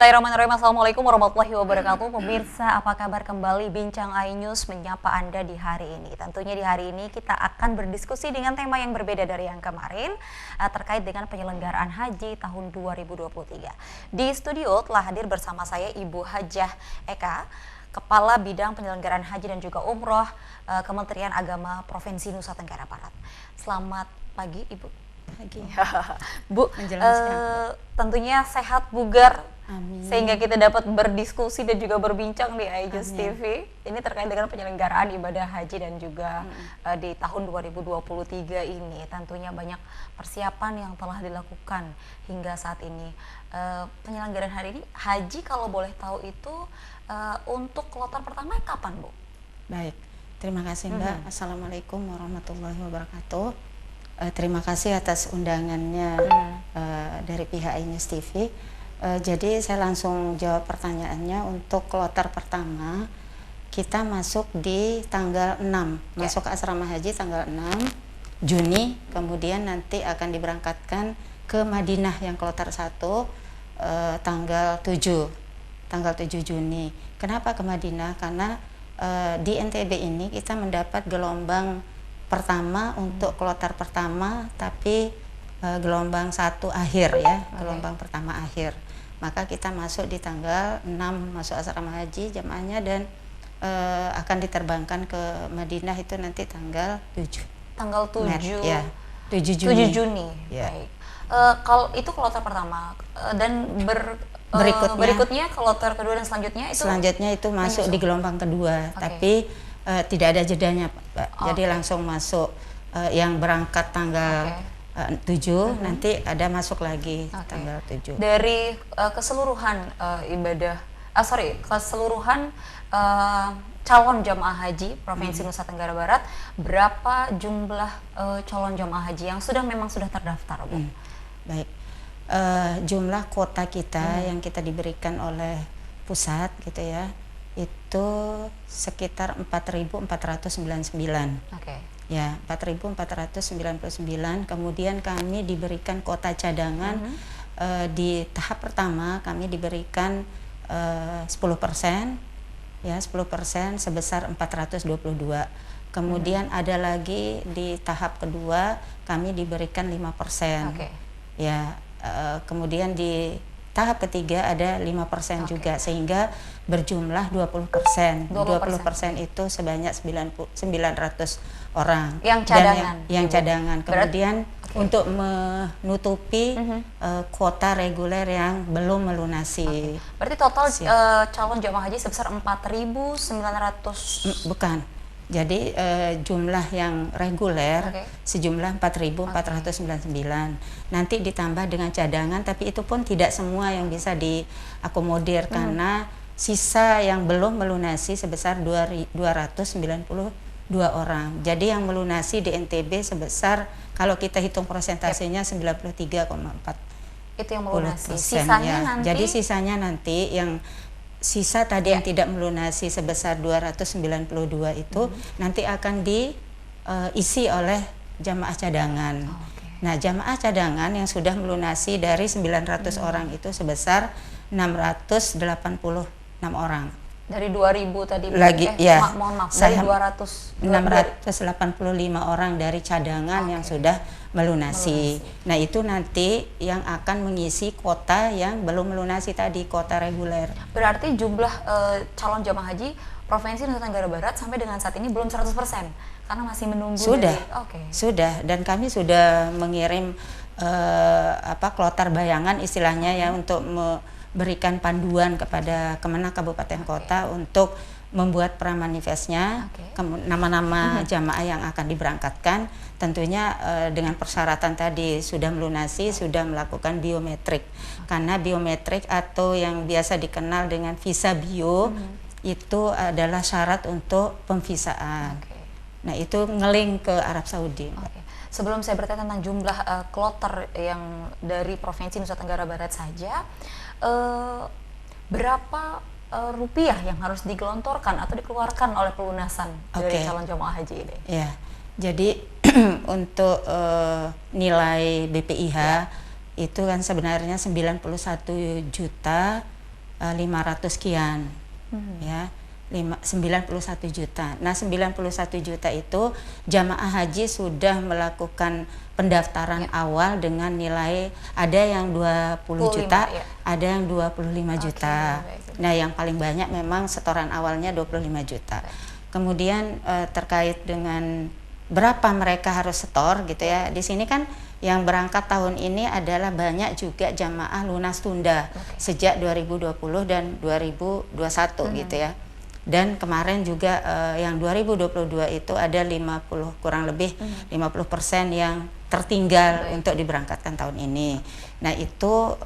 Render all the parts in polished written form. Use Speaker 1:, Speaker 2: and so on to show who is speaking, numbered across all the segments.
Speaker 1: Bismillahirrahmanirrahim. Assalamualaikum warahmatullahi wabarakatuh. Pemirsa, apa kabar? Kembali Bincang iNews menyapa Anda di hari ini. Tentunya di hari ini kita akan berdiskusi dengan tema yang berbeda dari yang kemarin terkait dengan penyelenggaraan haji tahun 2023. Di studio telah hadir bersama saya Ibu Hajah Eka, Kepala Bidang Penyelenggaraan Haji dan juga Umroh Kementerian Agama Provinsi Nusa Tenggara Barat. Selamat pagi Ibu.
Speaker 2: Pagi.
Speaker 1: Bu, tentunya sehat, bugar.
Speaker 2: Amin.
Speaker 1: Sehingga kita dapat berdiskusi dan juga berbincang di iNews TV. Ini terkait dengan penyelenggaraan ibadah haji dan juga di tahun 2023 ini. Tentunya banyak persiapan yang telah dilakukan hingga saat ini. Penyelenggaraan hari ini, haji kalau boleh tahu itu untuk kloter pertama kapan, Bu?
Speaker 2: Baik, terima kasih Mbak. Assalamualaikum warahmatullahi wabarakatuh. Terima kasih atas undangannya dari pihak iNews TV. Jadi saya langsung jawab pertanyaannya. Untuk kloter pertama kita masuk di tanggal 6, masuk ke asrama haji tanggal 6 Juni, kemudian nanti akan diberangkatkan ke Madinah yang kloter 1 tanggal 7 Juni. Kenapa ke Madinah? Karena di NTB ini kita mendapat gelombang pertama untuk kloter pertama, tapi gelombang 1 akhir ya, gelombang pertama akhir. Maka kita masuk di tanggal 6 masuk asrama haji jamaahnya dan akan diterbangkan ke Madinah itu nanti tanggal 7.
Speaker 1: Tanggal 7.
Speaker 2: Ya, 7 Juni.
Speaker 1: 7 Juni.
Speaker 2: Ya.
Speaker 1: Baik. Kalau itu kloter pertama dan berikutnya kloter kedua dan selanjutnya itu
Speaker 2: masuk di gelombang kedua, tapi tidak ada jedanya, Pak. Jadi langsung masuk yang berangkat tanggal 7 nanti ada masuk lagi tanggal 7.
Speaker 1: Dari keseluruhan keseluruhan calon jamaah haji Provinsi Nusa Tenggara Barat, berapa jumlah calon jamaah haji yang memang sudah terdaftar, Bu?
Speaker 2: Baik. Jumlah kuota kita yang kita diberikan oleh pusat gitu ya, itu sekitar 4.499. Ya, 4.499. Kemudian kami diberikan kuota cadangan. Di tahap pertama kami diberikan 10%, ya 10% sebesar 422. Kemudian ada lagi di tahap kedua kami diberikan 5%. Ya, kemudian di tahap ketiga ada 5% juga, sehingga berjumlah 20%. 20% itu sebanyak 900 orang.
Speaker 1: Yang cadangan.
Speaker 2: Yang cadangan. Kemudian untuk menutupi kuota reguler yang belum melunasi.
Speaker 1: Berarti total calon jamaah haji sebesar 4.900.
Speaker 2: Bukan. Jadi jumlah yang reguler sejumlah 4.499. Nanti ditambah dengan cadangan, tapi itu pun tidak semua yang bisa diakomodir karena sisa yang belum melunasi sebesar 292 orang. Jadi yang melunasi di NTB sebesar, kalau kita hitung persentasenya 93,4%.
Speaker 1: Itu yang melunasi. Sisanya nanti.
Speaker 2: Jadi sisanya nanti yang sisa tadi yang tidak melunasi sebesar 292 itu nanti akan diisi oleh jamaah cadangan. Nah, jamaah cadangan yang sudah melunasi dari 900 orang itu sebesar 686 orang.
Speaker 1: Dari 2000 tadi
Speaker 2: lagi
Speaker 1: mohon maaf, dari
Speaker 2: 685 orang dari cadangan yang sudah melunasi. Nah, itu nanti yang akan mengisi kuota yang belum melunasi tadi, kuota reguler.
Speaker 1: Berarti jumlah calon jamaah haji Provinsi Nusa Tenggara Barat sampai dengan saat ini belum 100%, karena masih menunggu.
Speaker 2: Sudah, dan kami sudah mengirim kloter bayangan istilahnya ya, untuk berikan panduan kepada Kemenak Kabupaten Kota untuk membuat pramanifestnya, nama-nama jamaah yang akan diberangkatkan, tentunya dengan persyaratan tadi sudah melunasi, sudah melakukan biometrik. Karena biometrik atau yang biasa dikenal dengan visa bio itu adalah syarat untuk pemvisaan. Nah, itu ngeling ke Arab Saudi.
Speaker 1: Sebelum saya bertanya tentang jumlah kloter yang dari Provinsi Nusa Tenggara Barat saja, berapa rupiah yang harus digelontorkan atau dikeluarkan oleh pelunasan dari calon jamaah haji ini?
Speaker 2: Ya, jadi untuk nilai BPIH itu kan sebenarnya 91 juta 500 sekian, ya. 91 juta. Nah, 91 juta itu jamaah haji sudah melakukan pendaftaran awal dengan nilai, ada yang 20 juta,
Speaker 1: ya.
Speaker 2: ada yang 25 juta.
Speaker 1: Baik.
Speaker 2: Nah, yang paling banyak memang setoran awalnya 25 juta. Kemudian terkait dengan berapa mereka harus setor gitu ya. Di sini kan yang berangkat tahun ini adalah banyak juga jamaah lunas tunda sejak 2020 dan 2021 gitu ya. Dan kemarin juga yang 2022 itu ada 50 kurang lebih 50% yang tertinggal untuk diberangkatkan tahun ini. Nah, itu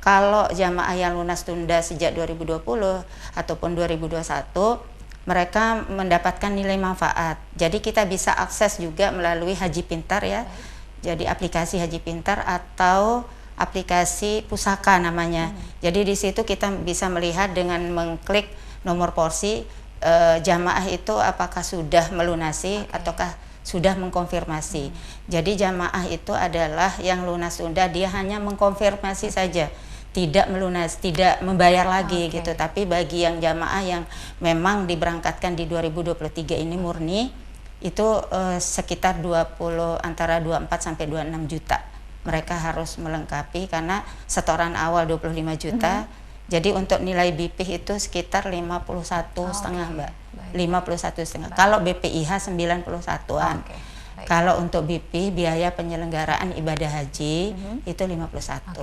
Speaker 2: kalau jamaah yang lunas tunda sejak 2020 ataupun 2021 mereka mendapatkan nilai manfaat. Jadi kita bisa akses juga melalui Haji Pintar ya. Jadi aplikasi Haji Pintar atau aplikasi pusaka namanya. Jadi di situ kita bisa melihat dengan mengklik nomor porsi jamaah itu apakah sudah melunasi ataukah sudah mengkonfirmasi. Jadi jamaah itu adalah yang lunas tunda, dia hanya mengkonfirmasi saja, tidak melunas, tidak membayar lagi gitu. Tapi bagi yang jamaah yang memang diberangkatkan di 2023 ini murni, itu sekitar antara 24 sampai 26 juta. Mereka harus melengkapi karena setoran awal 25 juta. Jadi untuk nilai BP itu sekitar 51,5 Mbak. 51,5. Kalau BPIH 91-an. Kalau untuk BP biaya penyelenggaraan ibadah haji itu 51.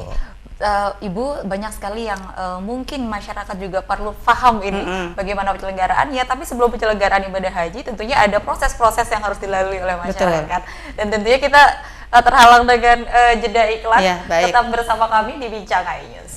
Speaker 1: Ibu, banyak sekali yang mungkin masyarakat juga perlu paham ini bagaimana penyelenggaraan ya, tapi sebelum penyelenggaraan ibadah haji tentunya ada proses-proses yang harus dilalui oleh masyarakat. Dan tentunya kita terhalang dengan jeda iklan. Tetap bersama kami di Bincang News.